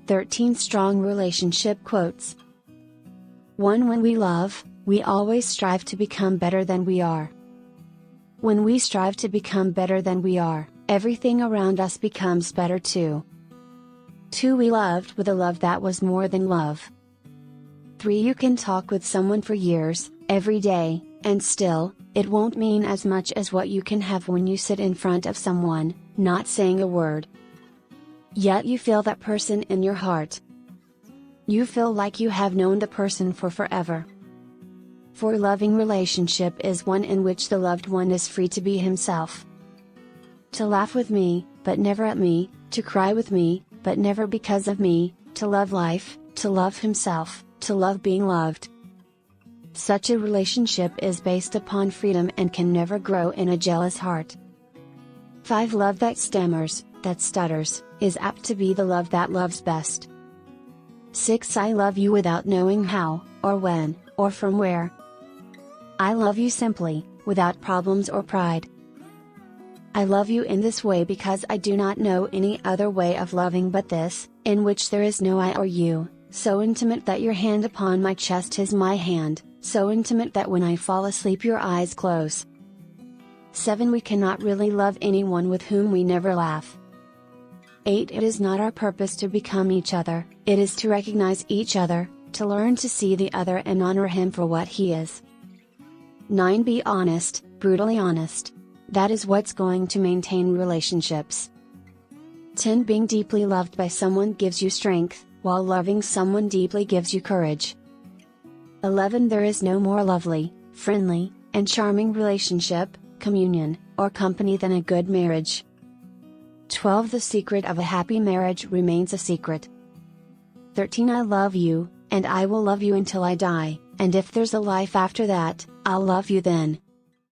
13 Strong Relationship Quotes. 1. When we love, we always strive to become better than we are. When we strive to become better than we are, everything around us becomes better too. 2. We loved with a love that was more than love. 3. You can talk with someone for years, every day, and still, it won't mean as much as what you can have when you sit in front of someone, not saying a word. Yet you feel that person in your heart. You feel like you have known the person for forever. 4. Loving relationship is one in which the loved one is free to be himself. To laugh with me, but never at me, to cry with me, but never because of me, to love life, to love himself, to love being loved. Such a relationship is based upon freedom and can never grow in a jealous heart. 5. Love that stammers, that stutters, is apt to be the love that loves best. 6. I love you without knowing how, or when, or from where. I love you simply, without problems or pride. I love you in this way because I do not know any other way of loving but this, in which there is no I or you, so intimate that your hand upon my chest is my hand, so intimate that when I fall asleep your eyes close. 7. We cannot really love anyone with whom we never laugh. 8. It is not our purpose to become each other, it is to recognize each other, to learn to see the other and honor him for what he is. 9. Be honest, brutally honest. That is what's going to maintain relationships. 10. Being deeply loved by someone gives you strength, while loving someone deeply gives you courage. 11. There is no more lovely, friendly, and charming relationship, communion, or company than a good marriage. 12. The secret of a happy marriage remains a secret. 13. I love you, and I will love you until I die, and if there's a life after that, I'll love you then.